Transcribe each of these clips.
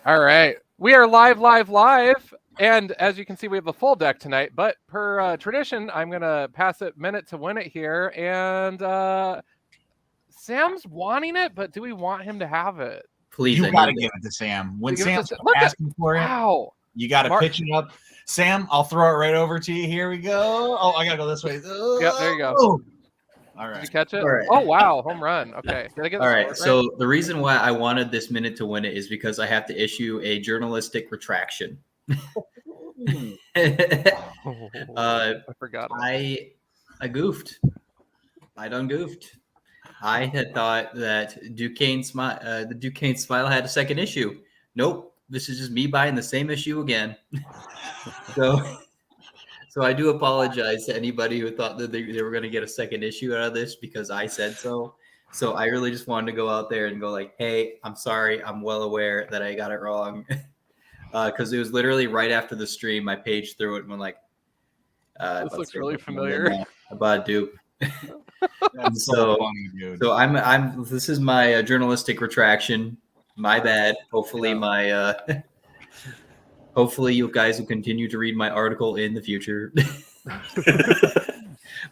All right. We are live. And as you can see, we have a full deck tonight. But per tradition, I'm going to pass it minute to win it here. And Sam's wanting it, but do we want him to have it? Please, You I got to need give it. it to Sam. When Give it to Sam's Sam. Look at asking for it, wow. you got to Mark- pitch it up. Sam, I'll throw it right over to you. Here we go. Oh, I got to go this way. Yep, there you go. All Did right. you catch it? All right. Oh, wow. Home run. Okay. Did I get the All right. score right? So the reason why I wanted this minute to win it is because I have to issue a journalistic retraction. I uh, forgot. I goofed. I done goofed. I had thought that Duquesne the Duquesne Smile had a second issue. Nope. This is just me buying the same issue again. So I do apologize to anybody who thought that they were going to get a second issue out of this because I said so. So I really just wanted to go out there and go like, hey, I'm sorry. I'm well aware that I got it wrong. Because it was literally right after the stream, my page threw it and went like, this looks really familiar. About dupe. That's So- funny, dude. So I'm. This is my journalistic retraction. My bad. Hopefully Yeah. Hopefully you guys will continue to read my article in the future.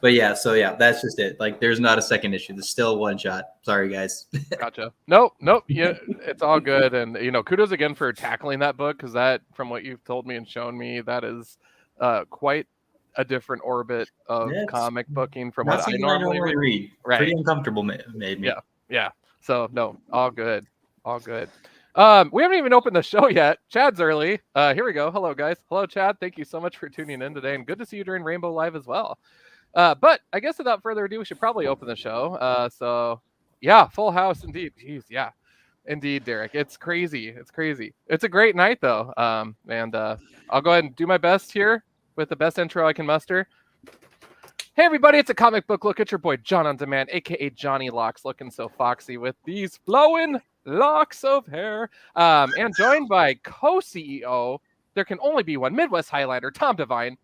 But yeah, so yeah, that's just it. Like, there's not a second issue. There's still one shot. Sorry, guys. Gotcha. Nope. Yeah, it's all good. And kudos again for tackling that book because that, from what you've told me and shown me, that is quite a different orbit of Yeah, it's comic booking from Not what I something normally read. read. Right. Pretty uncomfortable made me. Yeah. Yeah. So no, all good. All good. We haven't even opened the show yet. Chad's early. Here we go. Hello, guys. Hello, Chad. Thank you so much for tuning in today, and good to see you during Rainbow Live as well. But I guess without further ado, we should probably open the show. So yeah, full house indeed. Jeez, yeah, indeed, Derek. It's crazy. It's crazy. It's a great night though. And I'll go ahead and do my best here with the best intro I can muster. Hey everybody, it's a comic book look. It's your boy John on Demand, aka Johnny Locks, looking so foxy with these flowing locks of hair. And joined by co-CEO, there can only be one Midwest Highlander, Tom Devine.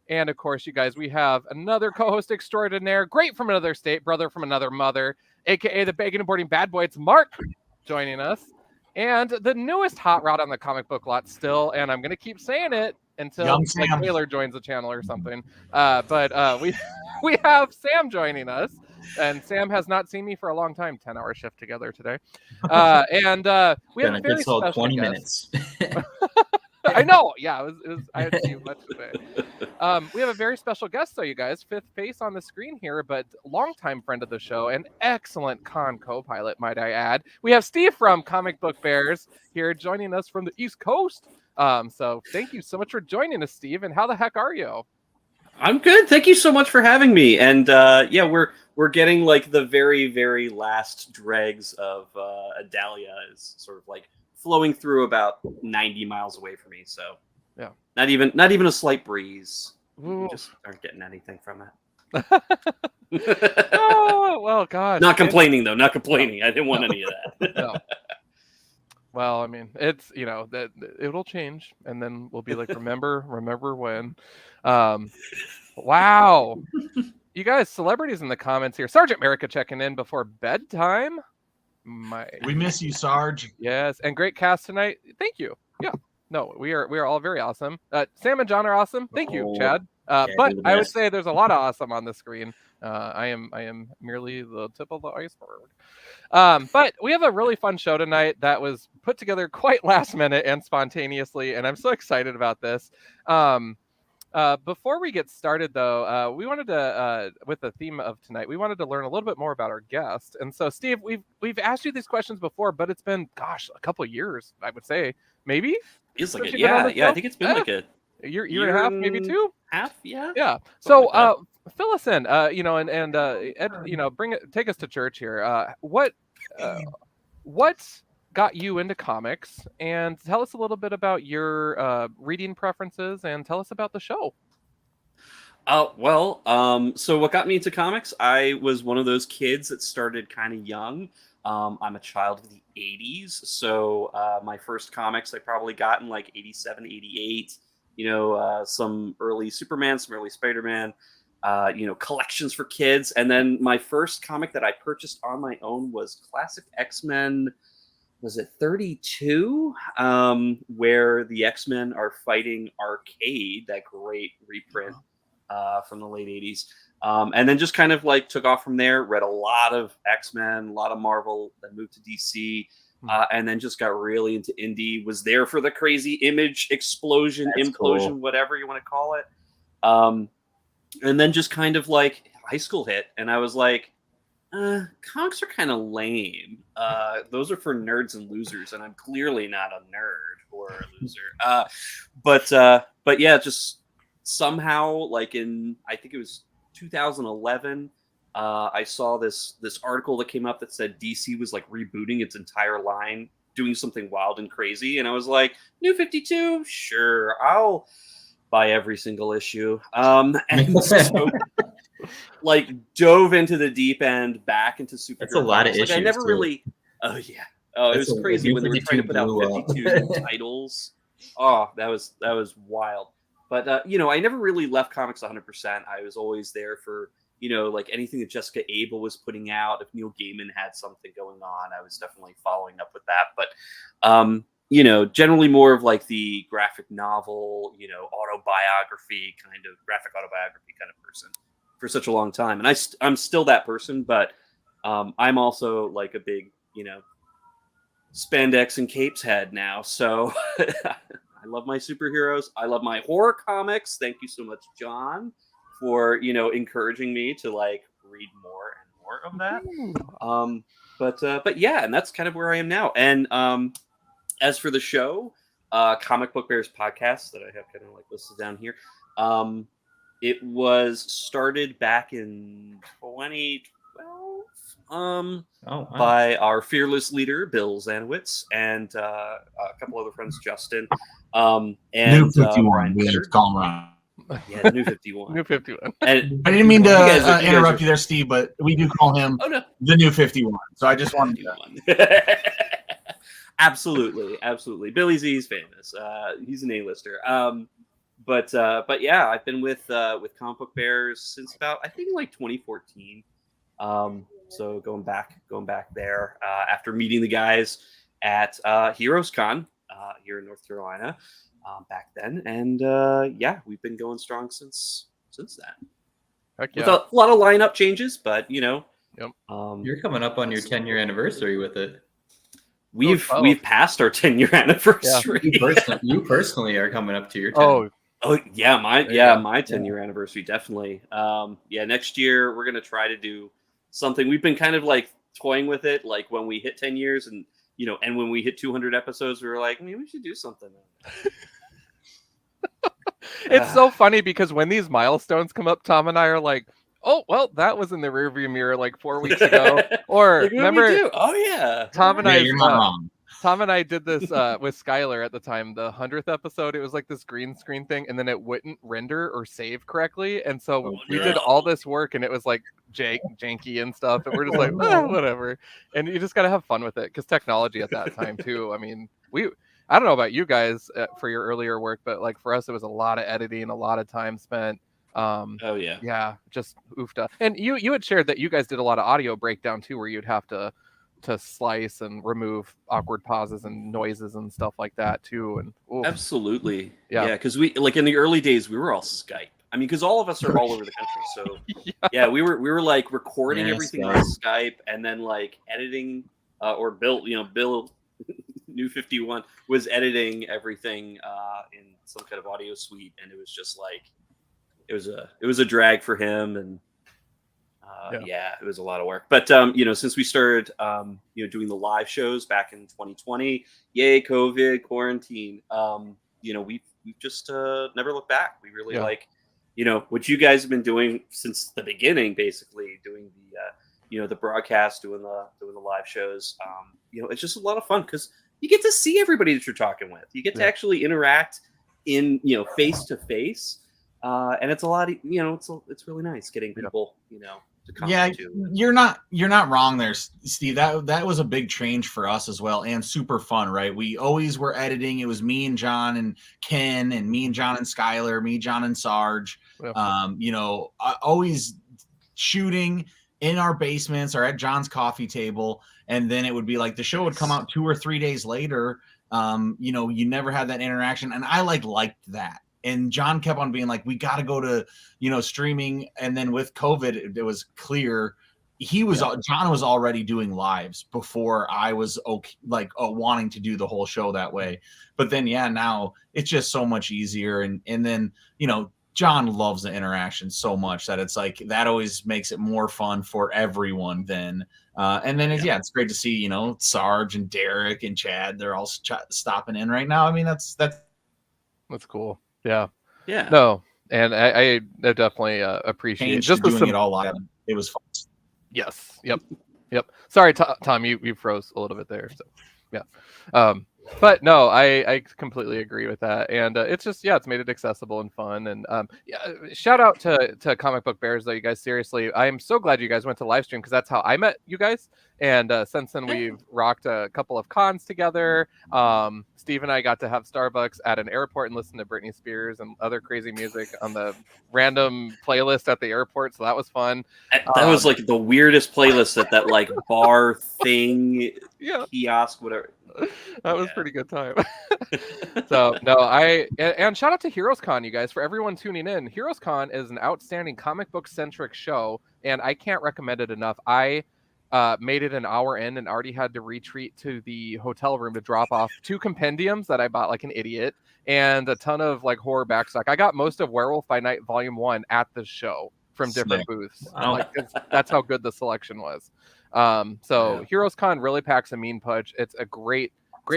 And of course, you guys, we have another co-host extraordinaire, great from another state, brother from another mother, aka the bacon and boarding bad boy. It's Mark joining us. And the newest hot rod on the comic book lot still, and I'm going to keep saying it until Young like Sam. Taylor joins the channel or something. But we have Sam joining us. And Sam has not seen me for a long time. 10-hour shift together today. And we have a very special 20 guest. minutes. I know. Yeah, it was I had too much today. We have a very special guest, though, you guys. Fifth face on the screen here, but longtime friend of the show and excellent con co-pilot, might I add. We have Steve from Comic Book Bears here joining us from the East Coast. So thank you so much for joining us, Steve. And how the heck are you? I'm good. Thank you so much for having me. And yeah, we're getting like the very, very last dregs of Adalia is sort of like flowing through about 90 miles away from me. So yeah, not even a slight breeze. Ooh. You just aren't getting anything from it. Oh, well, gosh. Not complaining though. Not complaining. I didn't want any of that. No. Well, I mean, it's that it'll change, and then we'll be like, remember when. Wow, you guys, celebrities in the comments here. Sergeant America checking in before bedtime. We miss you, Sarge. Yes, and great cast tonight. Thank you. Yeah, no, we are all very awesome. Sam and John are awesome. Thank you, Chad. But you're the I would best. say there's a lot of awesome on the screen. I am merely the tip of the iceberg. But we have a really fun show tonight that was put together quite last minute and spontaneously, and I'm so excited about this. Before we get started, though, we wanted to, with the theme of tonight, we wanted to learn a little bit more about our guest. And so, Steve, we've asked you these questions before, but it's been, gosh, a couple of years, I would say, maybe. Feels like Since it. you've been on Yeah, the yeah. I show? think it's been Yeah. like a Year and a half, maybe two. half. Yeah. Yeah. Something So, like fill us in. And Ed, take us to church here. What got you into comics, and tell us a little bit about your reading preferences, and tell us about the show. So what got me into comics? I was one of those kids that started kind of young. I'm a child of the 80s, so my first comics I probably got in like 87, 88. Some early Superman, some early Spider-Man, collections for kids. And then my first comic that I purchased on my own was Classic X-Men was it 32, where the X-Men are fighting Arcade, that great reprint from the late 80s. And then just kind of like took off from there, read a lot of X-Men, a lot of Marvel, then moved to DC, and then just got really into indie, was there for the crazy Image explosion, That's implosion, cool. whatever you want to call it. And then just kind of like high school hit, and I was like, comics are kind of lame. Those are for nerds and losers, and I'm clearly not a nerd or a loser. But yeah, just somehow, like in, I think it was 2011, I saw this article that came up that said DC was like rebooting its entire line, doing something wild and crazy, and I was like, New 52, sure, I'll buy every single issue. And so like dove into the deep end, back into superhero. That's a lot of comics. Like, I issues, never too. really. Oh yeah. Oh, it That's was crazy New when they were 52 trying to put out blew up. 52 titles. Oh, that was wild. But you know, I never really left comics 100%. I was always there for, you know, like anything that Jessica Abel was putting out. If Neil Gaiman had something going on, I was definitely following up with that. But you know, generally more of like the graphic novel, you know, autobiography kind of graphic autobiography kind of person for such a long time. And I'm still that person, but I'm also like a big, you know, spandex and capes head now. So I love my superheroes. I love my horror comics. Thank you so much, John, for, you know, encouraging me to like read more and more of that. But yeah, and that's kind of where I am now. And as for the show, Comic Book Bears podcast that I have kind of like listed down here, it was started back in 2012 by our fearless leader, Bill Zanowitz, and a couple other friends, Justin. And New 51. Brian We like Pittard. to call him around. Yeah, New 51. New 51. And I didn't mean to You guys interrupt are- you there, Steve, but we do call him oh no, the New 51. So I just wanted to. 51. Absolutely. Billy Z is famous. He's an A-lister. But yeah, I've been with Comic Book Bears since about, I think, like 2014. So going back there after meeting the guys at Heroes Con here in North Carolina back then, and yeah, we've been going strong since then. Heck With yeah. a lot of lineup changes, but you know, Yep. You're coming up on your 10-year anniversary with it. we've Oh, wow. we've passed our 10-year anniversary. You personally are coming up to your 10. Oh, Yeah, my There you go. my 10-year anniversary, definitely. Yeah, next year we're gonna try to do something. We've been kind of like toying with it, like when we hit 10 years, and you know, and when we hit 200 episodes, we were like, maybe we should do something. it's so funny because when these milestones come up, Tom and I are like, oh, well, that was in the rearview mirror like 4 weeks ago. Or Like, what did we remember, do? Oh yeah, Tom and Yeah, I, you're not wrong. Tom and I did this with Skylar at the time, the 100th episode. It was like this green screen thing, and then it wouldn't render or save correctly. And so Oh, we no. did all this work, and it was like janky and stuff. And we're just like, whatever. And you just got to have fun with it because technology at that time, too. I mean, I don't know about you guys for your earlier work, but like for us, it was a lot of editing, a lot of time spent. oh yeah. Yeah, just oofta. And you had shared that you guys did a lot of audio breakdown too, where you'd have to slice and remove awkward pauses and noises and stuff like that too. And oof. Absolutely. Yeah. Yeah, because we, like in the early days, we were all Skype. I mean, because all of us are all over the country, so yeah, we were like recording Yeah, everything Skype. on Skype and then like editing, or Bill New 51 was editing everything in some kind of audio suite, and it was just like it was a drag for him, and yeah, it was a lot of work. But you know, since we started you know, doing the live shows back in 2020, yay COVID quarantine, you know, we've just never looked back. We really like, you know, what you guys have been doing since the beginning, basically doing the you know, the broadcast, doing the live shows. You know, it's just a lot of fun because you get to see everybody that you're talking with. You get to actually interact in, you know, face to face, and it's a lot. You know, it's really nice getting people, you know, to come to. You're not wrong there, Steve. That was a big change for us as well, and super fun, right? We always were editing. It was me and John and Ken, and me and John and Skylar, me, John and Sarge. You know, always shooting in our basements or at John's coffee table. and then it would be like the show would come out 2 or 3 days later. You know, you never had that interaction, and I liked that. And John kept on being like, we got to go to, you know, streaming. And then with COVID, it was clear John was already doing lives before I was wanting to do the whole show that way. But then, now it's just so much easier. And then, you know, John loves the interaction so much that it's like, that always makes it more fun for everyone then. And then it's great to see, you know, Sarge and Derek and Chad, they're all stopping in right now. I mean, that's cool. Yeah. Yeah. And I definitely appreciate just doing it all live. It was fun. Yes. Yep. Sorry, Tom, you froze a little bit there. So, yeah. But no, I completely agree with that, and it's just it's made it accessible and fun. And shout out to Comic Book Bears though, you guys. Seriously, I am so glad you guys went to live stream because that's how I met you guys. And since then, we've rocked a couple of cons together. Steve and I got to have Starbucks at an airport and listen to Britney Spears and other crazy music on the random playlist at the airport. So that was fun. That was like the weirdest playlist at that like bar thing, kiosk, whatever. That was pretty good time. So no, and shout out to Heroes Con, you guys, for everyone tuning in. Heroes Con is an outstanding comic book centric show, and I can't recommend it enough. I made it an hour in and already had to retreat to the hotel room to drop off 2 compendiums that I bought like an idiot and a ton of like horror backstock. I got most of Werewolf by Night Volume 1 at the show from different booths. Wow. Like, that's how good the selection was. Heroes Con really packs a mean punch. It's a great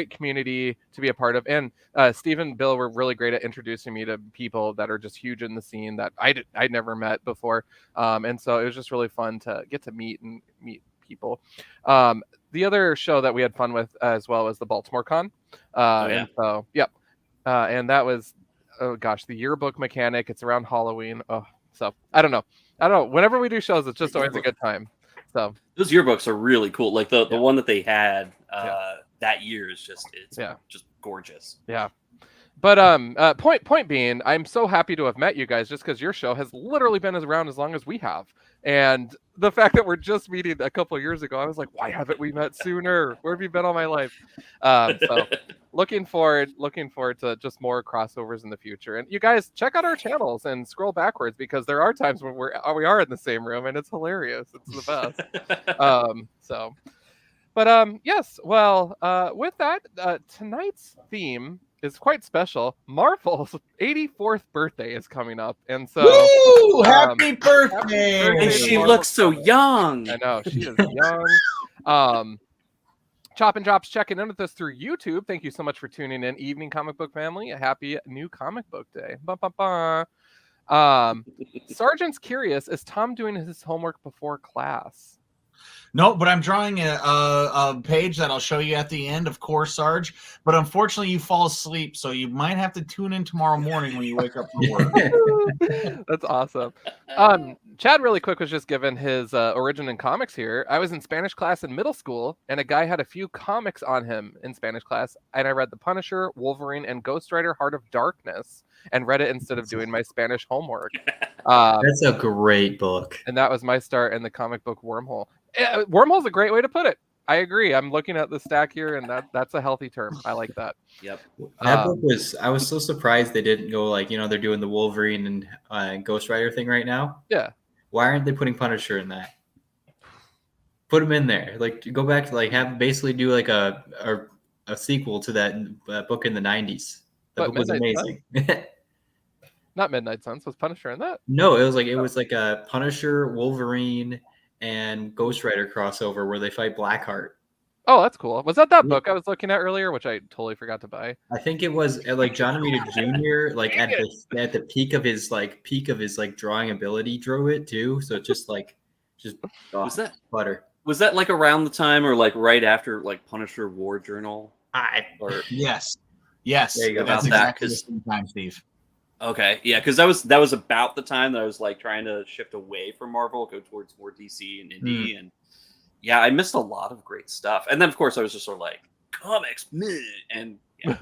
community to be a part of, and Steve and Bill were really great at introducing me to people that are just huge in the scene that I'd never met before, and so it was just really fun to get to meet people. The other show that we had fun with as well was the Baltimore Con, and so and that was the yearbook mechanic. It's around Halloween. So I don't know. Whenever we do shows, it's just always a good time. So those yearbooks are really cool. Like the one that they had that year is just just gorgeous. Yeah. But point being, I'm so happy to have met you guys just because your show has literally been around as long as we have. And the fact that we're just meeting a couple of years ago, I was like, why haven't we met sooner? Where have you been all my life? So looking forward to just more crossovers in the future. And you guys check out our channels and scroll backwards because there are times when we are in the same room and it's hilarious. It's the best. Yes. Well, with that, tonight's theme is quite special. Marvel's 84th birthday is coming up, and so Woo! Happy birthday! And she looks so young. I know she is young. Chop and Drops checking in with us through YouTube. Thank you so much for tuning in, Evening Comic Book Family. A happy new comic book day. Sergeant's curious: is Tom doing his homework before class? No, but I'm drawing a page that I'll show you at the end, of course, Sarge. But unfortunately, you fall asleep, so you might have to tune in tomorrow morning when you wake up from work. That's awesome. Chad, really quick, was just given his origin in comics here. I was in Spanish class in middle school, and a guy had a few comics on him in Spanish class, and I read The Punisher, Wolverine, and Ghost Rider: Heart of Darkness, and read it instead of doing my Spanish homework. That's a great book. And that was my start in the comic book wormhole. Wormhole's a great way to put it. I agree. I'm looking at the stack here, and that's a healthy term. I like that. Yep. That book was. I was so surprised they didn't go like, they're doing the Wolverine and Ghost Rider thing right now. Yeah. Why aren't they putting Punisher in that? Put him in there. Like, go back to have basically do like a sequel to that book in the 90s. That book was amazing. Not Midnight Suns. Was Punisher in that? No, it was like a Punisher, Wolverine, and Ghost Rider crossover where they fight Blackheart. Oh, that's cool. Was that book I was looking at earlier, which I totally forgot to buy? I think it was like John Romita Jr. like at the peak of his drawing ability drew it too. So just was that butter? Was that like around the time or like right after like Punisher War Journal? Yes. There you go. That's exactly the same time, Steve. Okay, yeah, because that was about the time that I was like trying to shift away from Marvel, go towards more DC and indie, and yeah, I missed a lot of great stuff. And then of course I was just sort of like comics, meh, and yeah.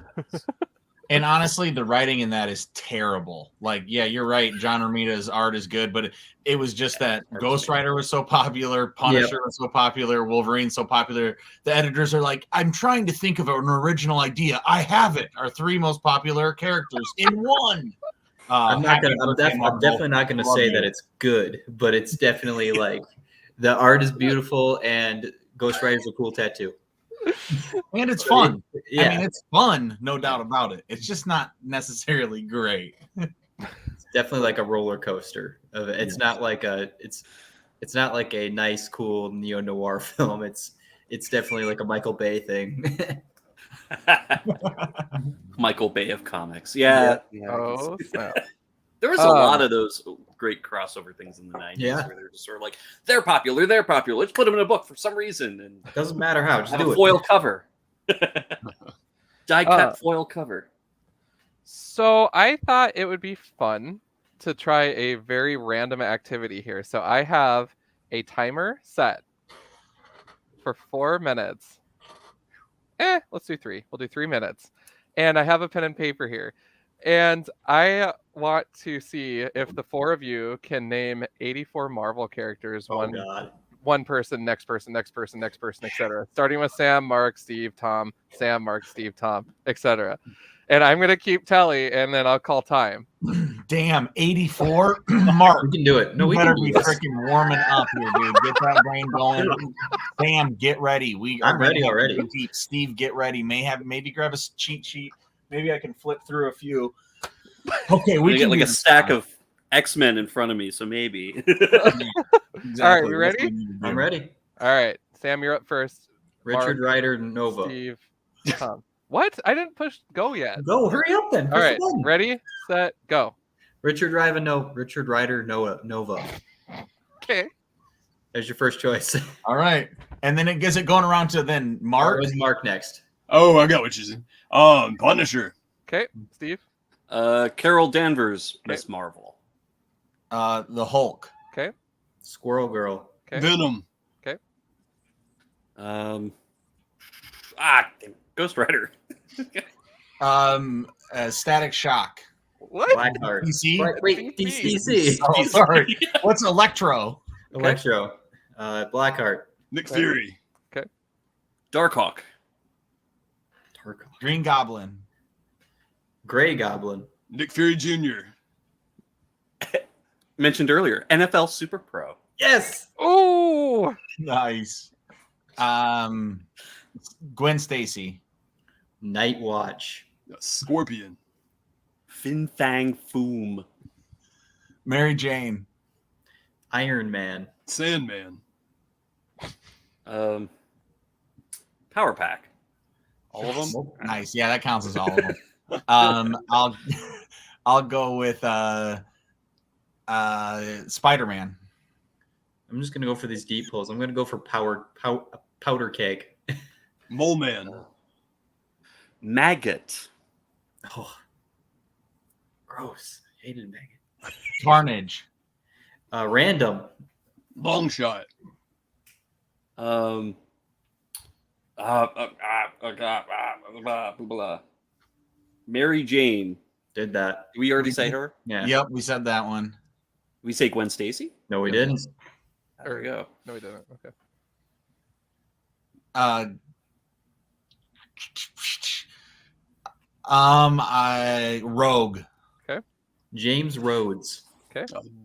And honestly, the writing in that is terrible. Like, yeah, you're right. John Romita's art is good, but it was just that Ghost Rider was so popular, Punisher was so popular, Wolverine's so popular. The editors are like, I'm trying to think of an original idea. I have it. Our 3 most popular characters in one. I'm definitely not gonna say that it's good, but it's definitely like the art is beautiful and Ghost Rider's a cool tattoo. And it's fun. Yeah, I mean, it's fun, no doubt about it. It's just not necessarily great. it's definitely like a roller coaster. It's not like it's not like a nice, cool neo-noir film. It's definitely like a Michael Bay thing. Michael Bay of comics. Yeah. Oh, snap. There was a lot of those great crossover things in the 90s where they're just sort of like, they're popular. Let's put them in a book for some reason. And doesn't matter how. Just have do a it. foil cover. Die-cut foil cover. So I thought it would be fun to try a very random activity here. So I have a timer set for 4 minutes. Let's do 3. We'll do 3 minutes. And I have a pen and paper here. And I want to see if the 4 of you can name 84 Marvel characters. One person, next person, etc. Starting with Sam, Mark, Steve, Tom, Sam, Mark, Steve, Tom, etc. And I'm gonna keep tally, and then I'll call time. Damn, 84, Mark. We can do it. No, we better can be do this. freaking warming up here, dude. Get that brain going. Sam, get ready. I'm ready already. Deep. Steve, get ready. Maybe grab a cheat sheet. Maybe I can flip through a few. Okay, we get can like a stack of X-Men in front of me, so maybe. Exactly. All right, we ready? I'm ready. All right, Sam, you're up first. Richard Mark, Rider Nova. Steve, Tom. What? I didn't push go yet. Go, hurry up then. All right, ready, set, go. Richard Rider Nova. Okay. There's your first choice. All right, and then it gets it going around to then Mark. Where's Mark next? Oh, I got what you're saying. Punisher. Okay, Steve. Carol Danvers, Miss Marvel. The Hulk. Okay. Squirrel Girl. Okay. Venom. Okay. Ghost Rider. Static Shock. What? Blackheart. DC. Wait, DC. Oh, sorry. What's Electro? Electro. Blackheart. Nick Fury. Darkhawk. Green Goblin. Gray Goblin. Nick Fury Jr. Mentioned earlier, NFL Super Pro. Yes. Oh. Nice. Gwen Stacy. Night Watch. Scorpion. Fin Fang Foom. Mary Jane. Iron Man. Sandman. Power Pack. All of them. Nice. Yeah, that counts as all of them. I'll go with Spider-Man. I'm just gonna go for these deep pulls. I'm gonna go for powder cake. Mole Man. Maggot. Oh, gross. Hated maggot. Carnage. Random. Long Shot. Mary Jane. Did that. Did we already say her? Yeah. Yep, we said that one. We say Gwen Stacy? No, we didn't. There we go. No, we didn't. Okay. Rogue. James Rhodes.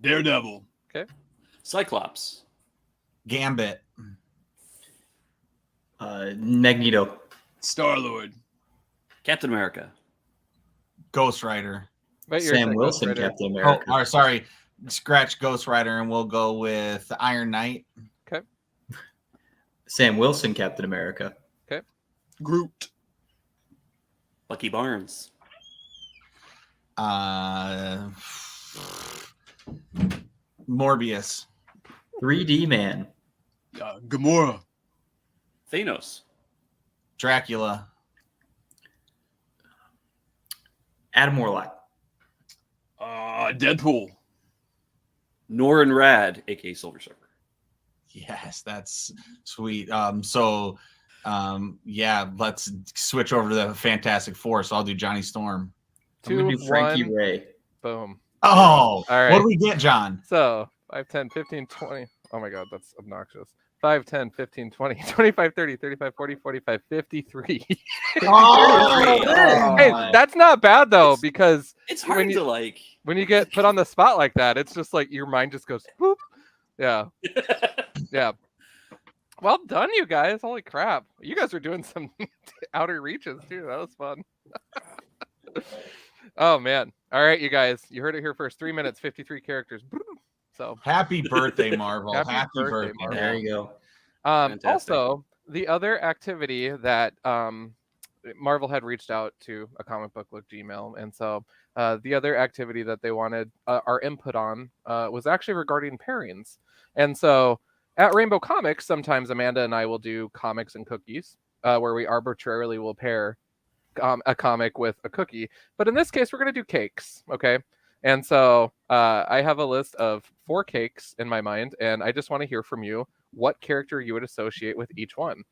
Daredevil. Cyclops. Gambit. Magneto. Star-Lord. Captain America. Ghost Rider. But you're Sam saying Wilson, Ghost Rider. Captain Oh, America. or sorry, scratch Ghost Rider, and we'll go with Iron Knight. Sam Wilson, Captain America. Groot. Bucky Barnes. Morbius. 3D Man. Gamora. Thanos. Dracula. Adam Warlock. Deadpool. Norrin Rad, aka Silver Surfer. Yes, that's sweet. Yeah, let's switch over to the Fantastic Four. So I'll do Johnny Storm. I'm gonna 2, do Frankie 1, Ray. boom. Oh, All right. what do we get, John? So 5, 10, 15, 20. Oh my God, that's obnoxious. 5, 10, 15, 20, 25, 30, 35, 40, 45, 53. Oh, Hey, that's not bad though, It's- because It's When hard you- to like. when you get put on the spot like that, it's just like your mind just goes whoop. Yeah. Yeah. Well done, you guys. Holy crap. You guys are doing some outer reaches too. That was fun. Oh man. All right, you guys. You heard it here first. 3 minutes, 53 characters. So happy birthday, Marvel. Happy Happy birthday, birthday. Marvel. There you go. Fantastic. also, the other activity that Marvel had reached out to a comic book look Gmail, and so the other activity that they wanted our input on was actually regarding pairings. And so at Rainbow Comics, sometimes Amanda and I will do comics and cookies, where we arbitrarily will pair a comic with a cookie. But in this case, we're going to do cakes. Okay. And so I have a list of 4 cakes in my mind, and I just want to hear from you what character you would associate with each one.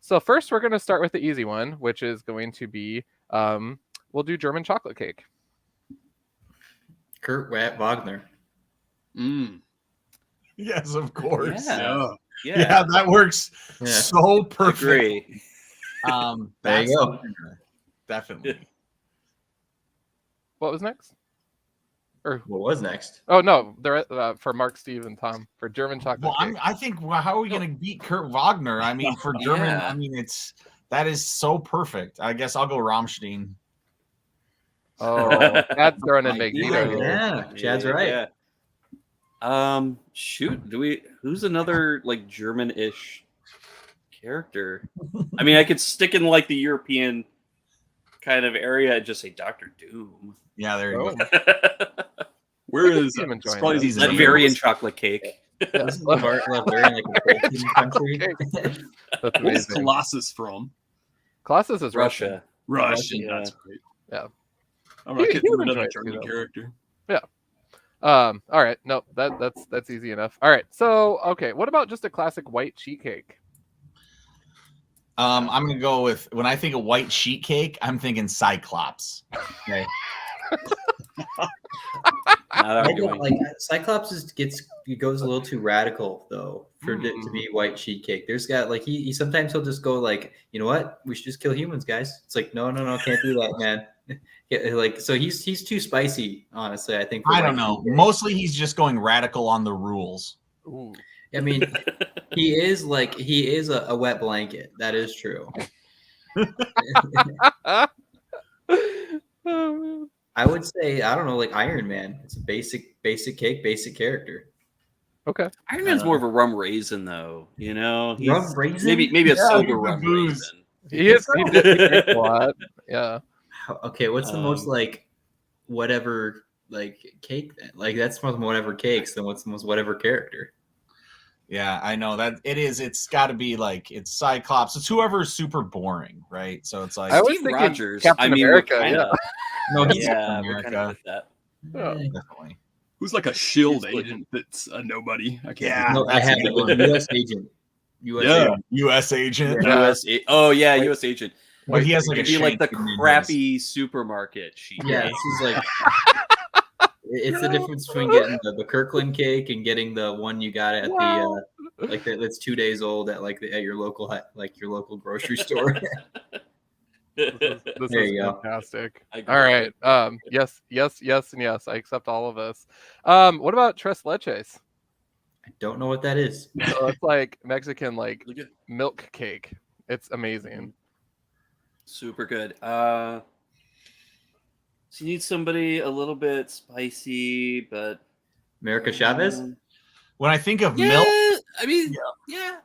So first, we're going to start with the easy one, which is going to be we'll do German chocolate cake. Kurt Wagner. Mm. Yes, of course. Yeah. Yeah. Yeah, that works Yeah. so perfect. Agree. There you go. Definitely. What was next? Or What was next? oh no, the for Mark, Steve, and Tom for German chocolate Well, cake. I think, well, how are we going to beat Kurt Wagner? I mean, for German, Yeah. I mean, that is so perfect. I guess I'll go Rammstein. Oh, that's throwing in Yeah, Magneto. Yeah, Chad's right. Shoot, who's another like German-ish character? I mean, I could stick in like the European kind of area and just say Doctor Doom. Yeah, there you Oh. go. Where is I'm it? enjoying It's probably that. these Latvian chocolate cake. Yeah. Isn't Laverian like a Balkan country? That's Where's amazing. Colossus from? Colossus is Russian. Russia. Russian. Yeah. That's right. Yeah. I'm not He getting would another enjoy it German too, though. character. All right, no, that's easy enough. All right, so okay, what about just a classic white sheet cake? I'm going to go with, when I think of white sheet cake, I'm thinking Cyclops. Okay. Not I don't arguing. like Cyclops goes a little too radical though for it to be white sheet cake. There's got like he sometimes he'll just go like, you know what, we should just kill humans, guys. It's like no, can't do that, man. Yeah, like so he's too spicy, honestly. I think. for I don't white know. sheet cake. Mostly he's just going radical on the rules. Ooh. I mean, he is a wet blanket. That is true. I would say I don't know, like Iron Man. It's a basic cake, basic character. Okay. Iron Man's more of a rum raisin, though. You know, he's Rum raisin? maybe a Yeah, sober the rum booze. raisin. He did the cake a lot. Yeah. Okay, what's the most Um, like whatever like cake then? Like that's most whatever cakes, then what's the most whatever character? Yeah, I know that it is. It's got to be like, it's Cyclops. It's whoever's super boring, right? So it's like, I was Steve thinking Rogers. Captain I mean, America, we're kinda, No, he's yeah, Captain we're kind America. of with that. Yeah. definitely. Who's like a shield He's like- agent that's a nobody? I can't Yeah. think no, of I that's have a it. good With one. U.S. agent. U.S. Yeah. agent. U.S. agent. Yeah. Oh yeah, U.S. agent. But he has like a It'd be like the shank in his- crappy supermarket sheet. Yeah, cake. this is like it's the difference between getting the Kirkland cake and getting the one you got at Wow. that's 2 days old at at your local your local grocery store. This There is you go. fantastic. I agree. All right. Yes, and yes. I accept all of this. What about tres leches? I don't know what that is. So it's like Mexican like Look at- milk cake. It's amazing. Super good. So you need somebody a little bit spicy, but America Chavez? When I think of yeah, milk, I mean, yeah.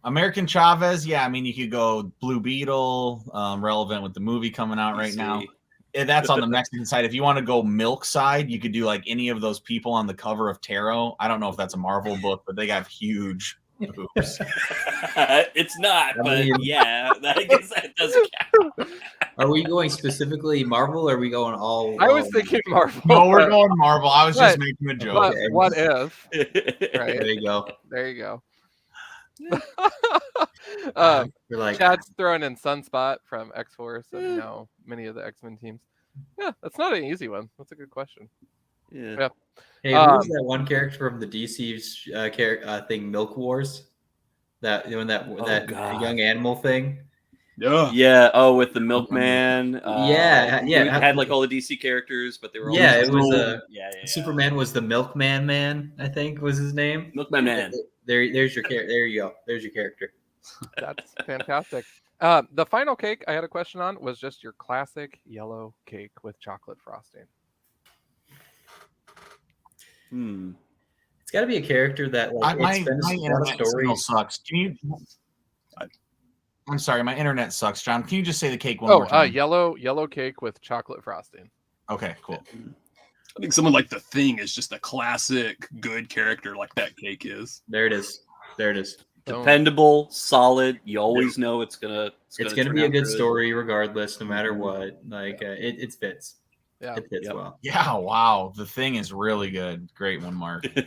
American Chavez, yeah, I mean, you could go Blue Beetle, relevant with the movie coming out right now. Easy. That's on the Mexican side. If you want to go milk side, you could do like any of those people on the cover of Tarot. I don't know if that's a Marvel book, but they have huge boobs. It's not, I but mean- yeah, I guess that does count. Are we going specifically Marvel or are we going all I was thinking Marvel. No, we're going Marvel. I was just But- making a joke. But Okay. what if? there Right. you go. There you go. You're like Chad's throwing in Sunspot from X Force and many of the X Men teams. Yeah, that's not an easy one. That's a good question. Yeah. Hey, who was that one character from the DC's thing, Milk Wars? That that God. young animal thing. Yeah. Yeah. Oh, with the Milkman. Yeah, who yeah. had like all the DC characters, but they were all Yeah, it just- was yeah. Superman was the Milkman Man, I think was his name. Milkman Man. There's your character. There you go. There's your character. That's fantastic. The final cake I had a question on was just your classic yellow cake with chocolate frosting. Hmm. It's got to be a character that like my spends a lot of internet signal stories. sucks. Can you? I'm sorry, my internet sucks, John. Can you just say the cake one more time? Yellow cake with chocolate frosting. Okay, cool. I think someone like the Thing is just a classic good character like that cake is. There it is. There it is. Boom. Dependable, solid. You always know it's gonna It's gonna turn be a out good good. story regardless, no matter what. Like it fits. Yeah. It fits Yep. well. Yeah, wow. The Thing is really good. Great one, Mark. Boom,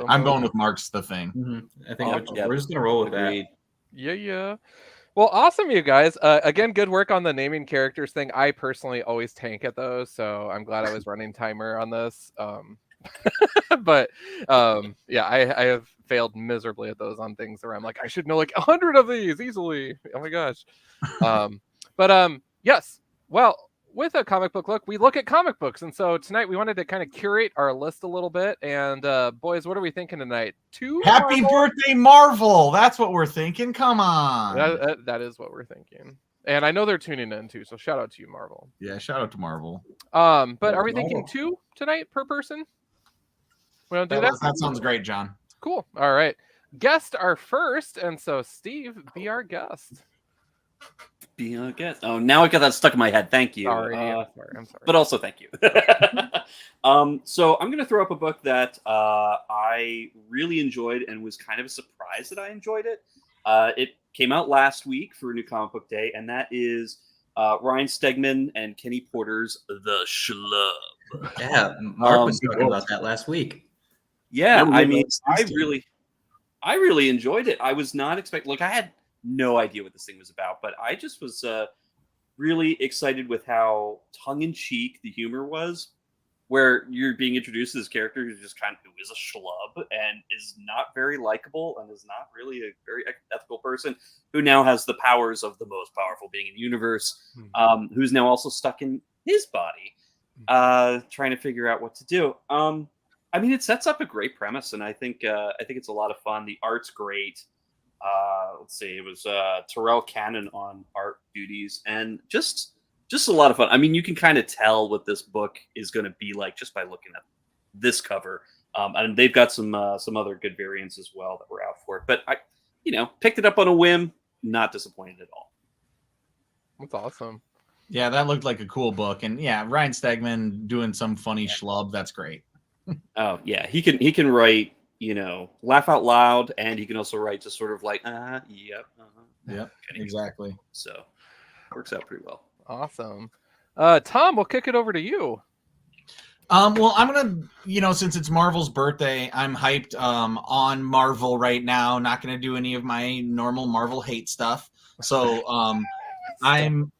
I'm boom. going with Mark's The Thing. I think Yep. we're just gonna roll with that. Agreed. Yeah. Well, awesome, you guys. Again, good work on the naming characters thing. I personally always tank at those, so I'm glad I was running timer on this. But yeah, I have failed miserably at those on things where I'm like, I should know like 100 of these easily. Oh my gosh. Yes. Well, with a comic book look, we look at comic books, and so tonight we wanted to kind of curate our list a little bit. And boys, what are we thinking tonight? Happy birthday, Marvel! That's what we're thinking. Come on. That is what we're thinking. And I know they're tuning in too, so shout out to you, Marvel. Yeah, shout out to Marvel. But are we thinking Marvel. 2 tonight per person? We don't do that? That sounds great, John. Cool. All right. Guest are first, and so Steve, be our guest. Be a guest. Oh, now I got that stuck in my head. Thank you. Sorry. I'm sorry. But also thank you. So I'm going to throw up a book that I really enjoyed and was kind of a surprise that I enjoyed it. It came out last week for a new comic book day, and that is Ryan Stegman and Kenny Porter's The Schlub. Yeah, Mark was Um, talking about that last week. Yeah, Yeah, we I did mean, last I Tuesday. really enjoyed it. I was not expecting. Look, I had no idea what this thing was about, but I just was really excited with how tongue-in-cheek the humor was, where you're being introduced to this character who's just kind of who is a schlub and is not very likable and is not really a very ethical person, who now has the powers of the most powerful being in the universe, who's now also stuck in his body, trying to figure out what to do. I mean, it sets up a great premise, and I think it's a lot of fun. The art's great. Let's see, it was Terrell Cannon on art duties, and just a lot of fun. I mean, you can kind of tell what this book is going to be like just by looking at this cover. And they've got some other good variants as well that were out for it. But I, picked it up on a whim. Not disappointed at all. That's awesome. Yeah, that looked like a cool book. And yeah, Ryan Stegman doing some funny schlub. That's great. Oh yeah, he can write, laugh out loud, and he can also write just sort of like, yep, Yep, Kenny. exactly. So works out pretty well. Awesome. Tom, we'll kick it over to you. Well, I'm gonna, since it's Marvel's birthday, I'm hyped on Marvel right now. Not gonna do any of my normal Marvel hate stuff. So I'm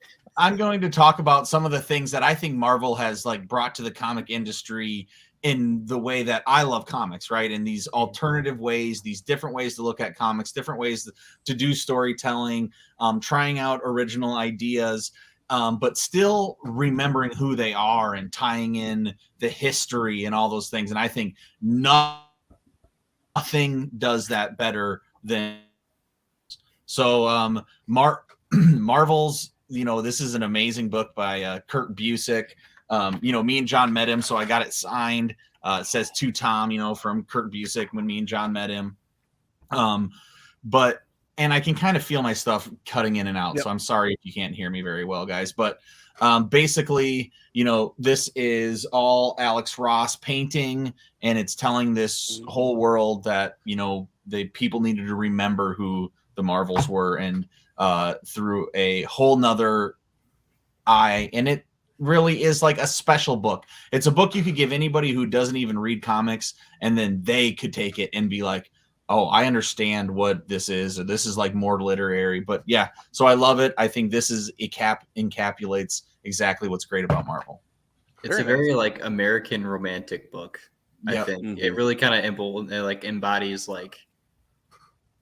going to talk about some of the things that I think Marvel has like brought to the comic industry in the way that I love comics, right? In these alternative ways, these different ways to look at comics, different ways to do storytelling, trying out original ideas. But still remembering who they are and tying in the history and all those things. And I think nothing does that better than. So Marvel's, this is an amazing book by Kurt Busiek. Me and John met him, so I got it signed. It says to Tom, from Kurt Busiek when me and John met him. And I can kind of feel my stuff cutting in and out. Yep. So I'm sorry if you can't hear me very well, guys. But basically, this is all Alex Ross painting, and it's telling this whole world that, the people needed to remember who the Marvels were, and through a whole nother eye. And it really is like a special book. It's a book you could give anybody who doesn't even read comics, and then they could take it and be like, oh, I understand what this is. Or this is like more literary, but yeah. So I love it. I think this is encapsulates exactly what's great about Marvel. It's Very a very like American romantic book. I Yep. think it really kind of embodies like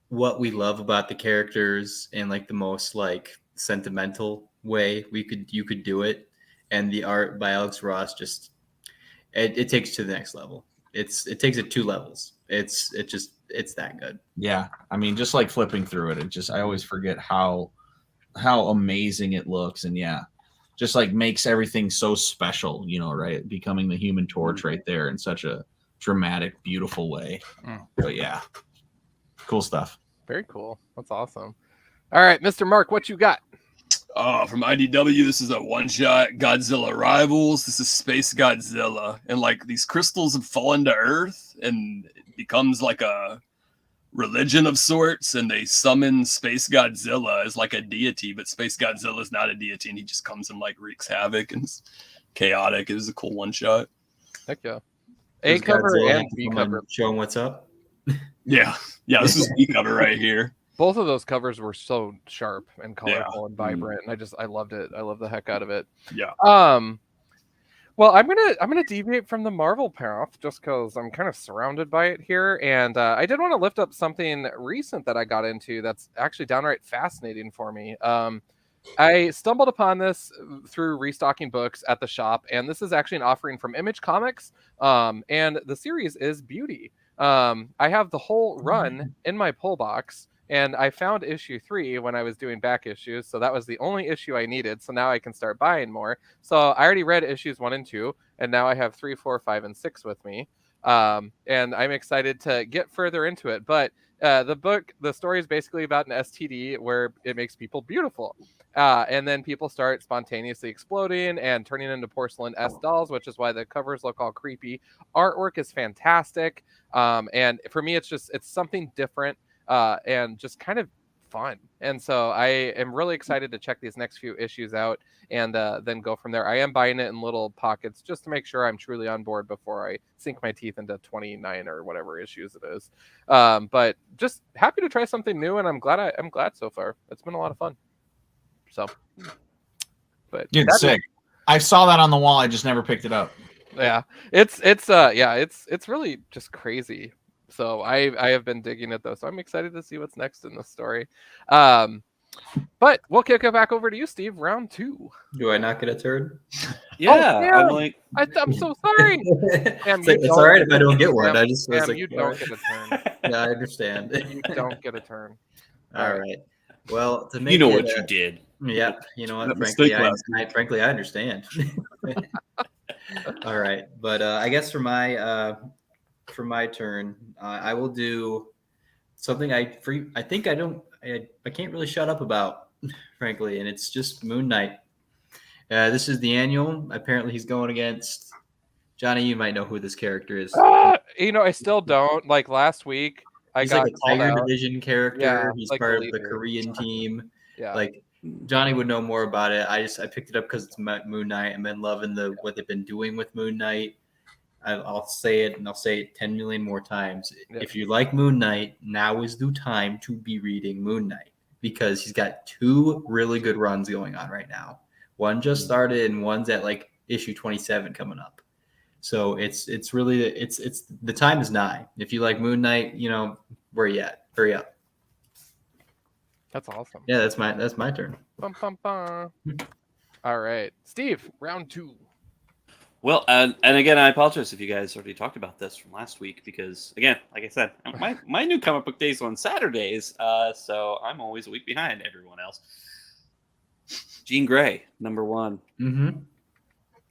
what we love about the characters in like the most like sentimental way you could do it. And the art by Alex Ross just it takes it to the next level. It takes it 2 levels. It's that good. Yeah. I mean, just like flipping through it, I always forget how amazing it looks. And yeah, just like makes everything so special, right? Becoming the Human Torch right there in such a dramatic, beautiful way. But yeah, cool stuff. Very cool. That's awesome. All right, Mr. Mark, what you got? From IDW, this is a one-shot Godzilla Rivals. This is Space Godzilla, and like these crystals have fallen to Earth, and it becomes like a religion of sorts, and they summon Space Godzilla as like a deity, but Space Godzilla is not a deity, and he just comes and like wreaks havoc and is chaotic. It is a cool one-shot. Heck yeah. A Does cover Godzilla and B come cover. and show 'em what's up. Yeah, this is B cover right here. Both of those covers were so sharp and Yeah. colorful and vibrant, and I loved it. I love the heck out of it. Yeah. Well, I'm gonna deviate from the Marvel path just because I'm kind of surrounded by it here, and I did want to lift up something recent that I got into that's actually downright fascinating for me. I stumbled upon this through restocking books at the shop, and this is actually an offering from Image Comics, and the series is Beauty. I have the whole run in my pull box. And I found issue 3 when I was doing back issues. So that was the only issue I needed. So now I can start buying more. So I already read issues 1 and 2. And now I have 3, 4, 5, and 6 with me. And I'm excited to get further into it. But the story is basically about an STD where it makes people beautiful. And then people start spontaneously exploding and turning into porcelain S dolls, which is why the covers look all creepy. Artwork is fantastic. And for me, it's something different. And just kind of fun. And so I am really excited to check these next few issues out and then go from there. I am buying it in little pockets just to make sure I'm truly on board before I sink my teeth into 29 or whatever issues it is. But just happy to try something new, and I'm glad so far. It's been a lot of fun. So, but Dude, sick. I saw that on the wall. I just never picked it up. Yeah, it's really just crazy. So I have been digging it though, so I'm excited to see what's next in the story. But we'll kick it back over to you, Steve. Round 2. Do I not get a turn? Yeah, damn. I'm like, I'm so sorry. Damn, It's all right if I don't get one. Damn, I just was damn, like, you all don't right. get a turn. Yeah, I understand. You don't get a turn. All right. Well, to make you know it, what you did. Yeah, you know what? That Frankly, mistake frankly, I understand. All right, but I guess for my turn, I will do something I can't really shut up about, frankly, and it's just Moon Knight. This is the annual. Apparently, he's going against Johnny. You might know who this character is. I still don't. Like last week, He's I got like a called Tiger out. Division character. Yeah, He's like part the of the leader. Korean team. Yeah. Like Johnny would know more about it. I picked it up because it's Moon Knight. I've been loving what they've been doing with Moon Knight. I'll say it, and I'll say it 10 million more times. Yep. If you like Moon Knight, now is the time to be reading Moon Knight because he's got 2 really good runs going on right now. One just started, and one's at like issue 27 coming up. So it's really the time is nigh. If you like Moon Knight, where you at? Hurry up. That's awesome. Yeah, that's my turn. Bum, bum, bum. All right, Steve. Round 2. Well, and again, I apologize if you guys already talked about this from last week because, again, like I said, my new comic book days on Saturdays, so I'm always a week behind everyone else. Jean Grey, number 1. Mm-hmm.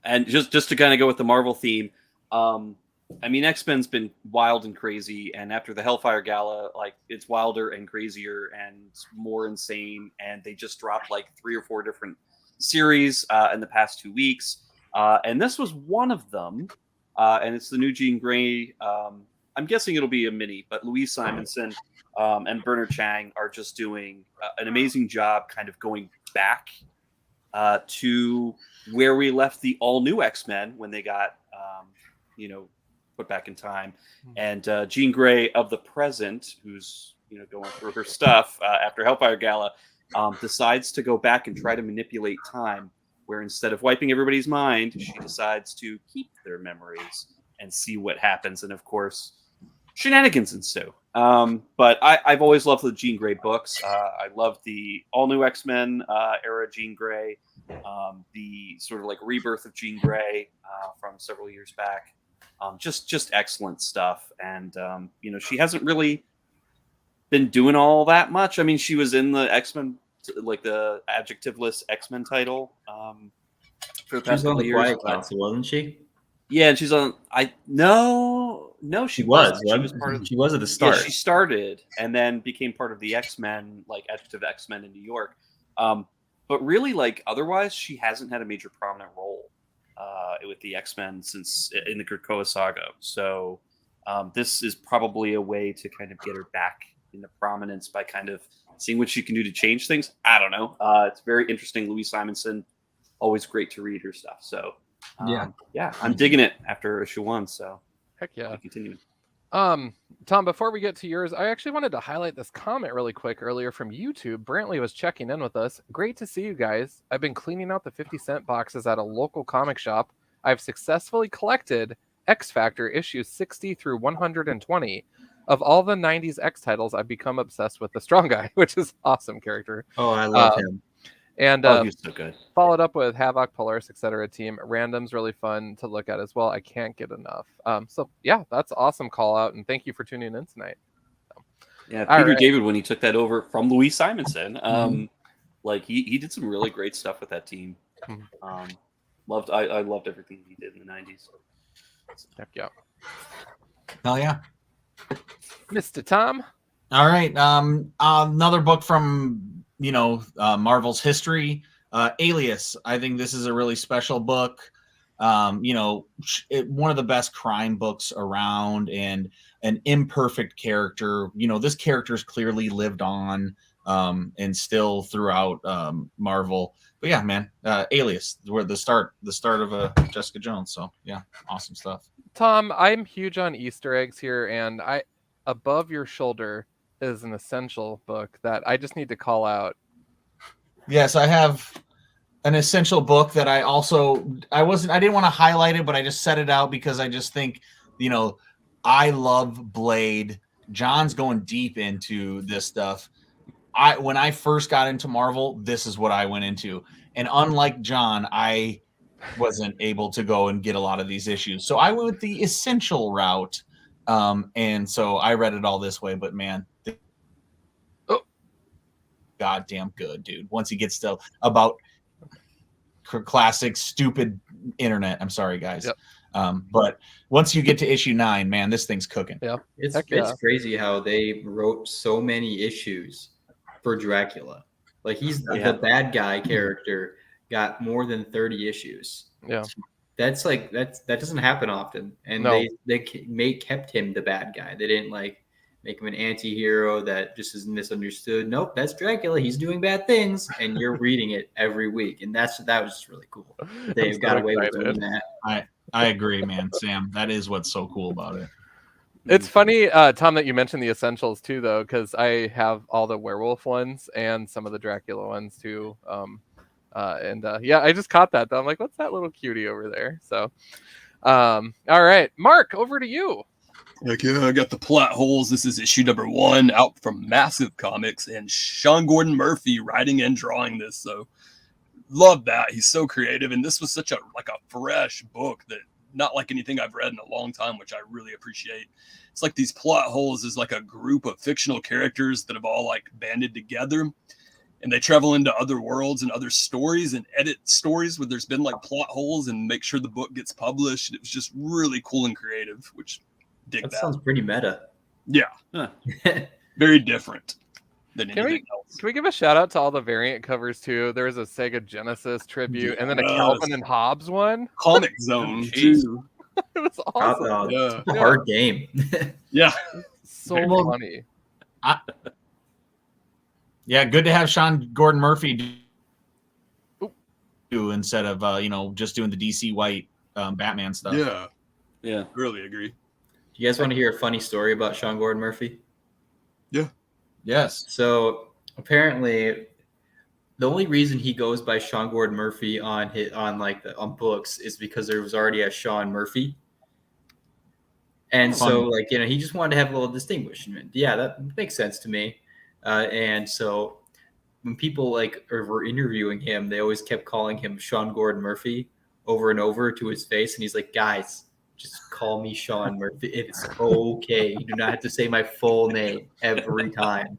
And just to kind of go with the Marvel theme, I mean, X-Men's been wild and crazy, and after the Hellfire Gala, like, it's wilder and crazier and more insane, and they just dropped like 3 or 4 different series in the past 2 weeks. And this was one of them, and it's the new Jean Grey. I'm guessing it'll be a mini, but Louise Simonson and Bernard Chang are just doing an amazing job kind of going back to where we left the all-new X-Men when they got, put back in time. And Jean Grey of the present, who's going through her stuff after Hellfire Gala, decides to go back and try to manipulate time, where instead of wiping everybody's mind, she decides to keep their memories and see what happens. And of course, shenanigans ensue. But I've always loved the Jean Grey books. I love the all new X-Men era Jean Grey, the sort of like rebirth of Jean Grey from several years back. Just excellent stuff. And she hasn't really been doing all that much. I mean, she was in the X-Men, like the adjectiveless X-Men title for the past couple of years. Quiet Council, wasn't she? Yeah, and she's on. No, she was. She was part of. She was at the start. Yeah, she started and then became part of the X-Men, like adjective X-Men in New York. But really, like otherwise, she hasn't had a major prominent role with the X-Men since in the Krakoa saga. So this is probably a way to kind of get her back into prominence by kind of seeing what she can do to change things. I don't know. It's very interesting. Louise Simonson, always great to read her stuff. So yeah, I'm digging it after issue 1. So Heck yeah. Continue. Tom, before we get to yours, I actually wanted to highlight this comment really quick earlier from YouTube. Brantley was checking in with us. Great to see you guys. I've been cleaning out the 50-cent boxes at a local comic shop. I've successfully collected X Factor issues 60 through 120. Of all the 90s X titles, I've become obsessed with the Strong Guy, which is awesome character. Oh, I love him. And he's so good. Followed up with Havoc, Polaris, etc. team. Random's really fun to look at as well. I can't get enough. So yeah, that's awesome call out, and thank you for tuning in tonight. Yeah, Peter David, when he took that over from Louise Simonson, like he did some really great stuff with that team. I loved everything he did in the 90s. Heck yeah. Hell yeah. Mr. Tom. All right. Another book from Marvel's history, Alias. I think this is a really special book. One of the best crime books around, and an imperfect character. This character's clearly lived on and still throughout Marvel. But yeah, man, Alias, where the start of Jessica Jones. So yeah, awesome stuff. Tom, I'm huge on Easter eggs here, and Above Your Shoulder is an essential book that I just need to call out. Yes, I have an essential book that I didn't want to highlight it, but I just set it out because I just think, I love Blade. John's going deep into this stuff. When I first got into Marvel, this is what I went into. And unlike John, I wasn't able to go and get a lot of these issues. So I went with the essential route. And so I read it all this way, but man, goddamn good, dude. Once he gets to about classic stupid internet, I'm sorry guys. Yep. But once you get to issue 9, man, this thing's cooking. Yeah. It's crazy how they wrote so many issues for Dracula. Like the bad guy character got more than 30 issues. Yeah. That's that doesn't happen often. And they kept him the bad guy. They didn't make him an anti-hero that just is misunderstood. Nope, that's Dracula. He's doing bad things, and you're reading it every week. And that was just really cool. They've got away with doing that. I agree, man, Sam. That is what's so cool about it. It's funny, Tom, that you mentioned the essentials too, though, because I have all the werewolf ones and some of the Dracula ones too. I just caught that though. I'm like, what's that little cutie over there? So, all right, Mark, over to you. Heck yeah, I got the plot holes. This is issue number 1 out from Massive Comics, and Sean Gordon Murphy writing and drawing this. So love that. He's so creative, and this was such a fresh book that not like anything I've read in a long time, which I really appreciate. It's like these plot holes is like a group of fictional characters that have all banded together, and they travel into other worlds and other stories and edit stories where there's been plot holes and make sure the book gets published. It was just really cool and creative, which dig that. Sounds pretty meta. Yeah. Huh. Very different than anything else. Can we give a shout out to all the variant covers too? There was a Sega Genesis tribute and then a Calvin and Hobbes one. Comic Zone too. It was awesome. It's a hard game. Yeah. So funny. Yeah, good to have Sean Gordon Murphy do instead of just doing the DC White Batman stuff. Yeah, really agree. you guys want to hear a funny story about Sean Gordon Murphy? Yes. So apparently, the only reason he goes by Sean Gordon Murphy on books is because there was already a Sean Murphy, and so Funny. he just wanted to have a little distinguishment. Yeah, that makes sense to me. And so when people were interviewing him, they always kept calling him Sean Gordon Murphy over and over to his face, and he's like, "Guys, just call me Sean Murphy. It's okay. You do not have to say my full name every time."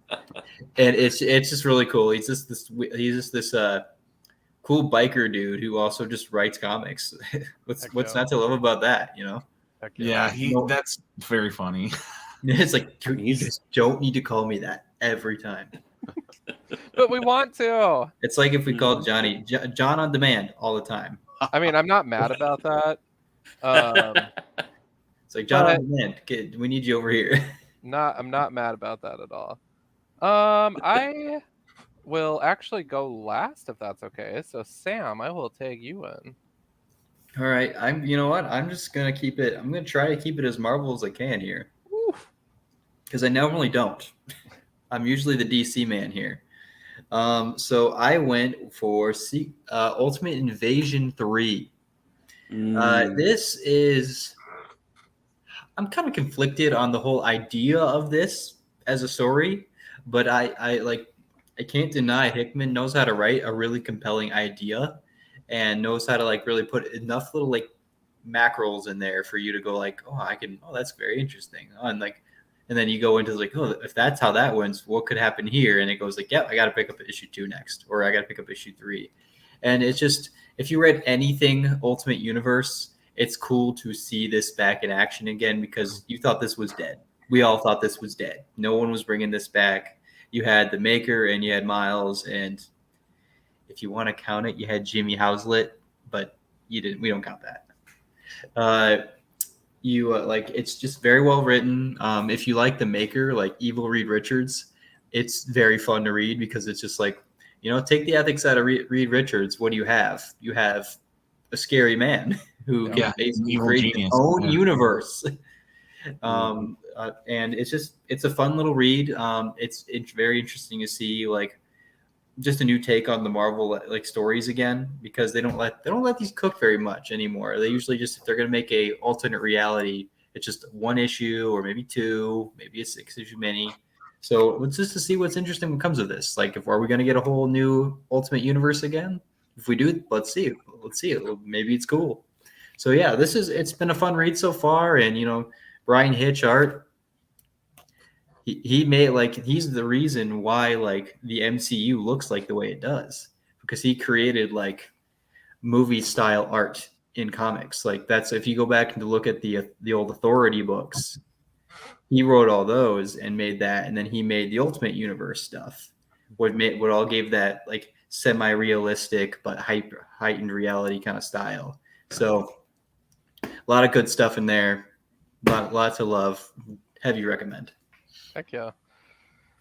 And it's just really cool. He's just this cool biker dude who also just writes comics. What's not to love about that, Heck Yeah, that's very funny. It's like, dude, you just don't need to call me that every time. But we want to. It's like if we called Johnny John on Demand all the time. I mean, I'm not mad about that. It's like, John on Demand, kid, we need you over here. I'm not mad about that at all. I will actually go last if that's okay. So Sam, I will take you in. All right, you know what? I'm just gonna keep it. I'm gonna try to keep it as Marvel as I can here, because I normally don't. I'm usually the DC man here. So I went for Ultimate Invasion 3. This is. I'm kind of conflicted on the whole idea of this as a story, but I can't deny Hickman knows how to write a really compelling idea and knows how to really put enough little macros in there for you to go that's very interesting. And then you go into if that's how that went, what could happen here? And it goes I got to pick up issue 2 next, or I got to pick up issue 3. And it's just, if you read anything Ultimate Universe, it's cool to see this back in action again, because you thought this was dead. We all thought this was dead. No one was bringing this back. You had the Maker and you had Miles, and if you want to count it, you had Jimmy Houslett, but you didn't. We don't count that. It's just very well written. If you like the Maker, like Evil Reed Richards, it's very fun to read, because it's just take the ethics out of Reed Richards. What do you have? You have a scary man who can basically create his own universe. And it's a fun little read. It's very interesting to see just a new take on the Marvel stories again, because they don't let these cook very much anymore. They usually just, if they're going to make a alternate reality, it's just 1 issue or maybe 2, maybe a 6-issue mini. So let's just to see what's interesting what comes of this. Are we going to get a whole new Ultimate Universe again? If we do, let's see it. Maybe it's cool. So yeah, it's been a fun read so far. And Brian Hitch art, he made he's the reason why the MCU looks like the way it does, because he created movie style art in comics. That's, if you go back and look at the old Authority books, he wrote all those and made that, and then he made the Ultimate Universe stuff. What all gave that semi-realistic but heightened reality kind of style. So a lot of good stuff in there. Lots of love. Heavy recommend. Heck yeah.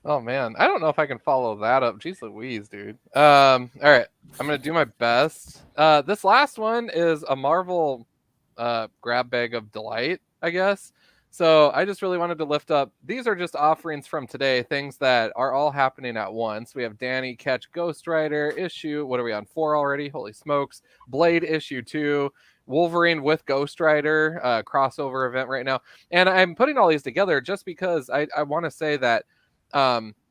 Oh man, I don't know if I can follow that up. Jeez Louise, dude. All right, I'm gonna do my best. This last one is a Marvel grab bag of delight, I guess. So I just really wanted to lift up. These are just offerings from today, things that are all happening at once. We have Danny catch Ghost Rider issue. What are we on 4 already? Holy smokes! Blade issue 2. Wolverine with Ghost Rider crossover event right now. And I'm putting all these together just because I want to say that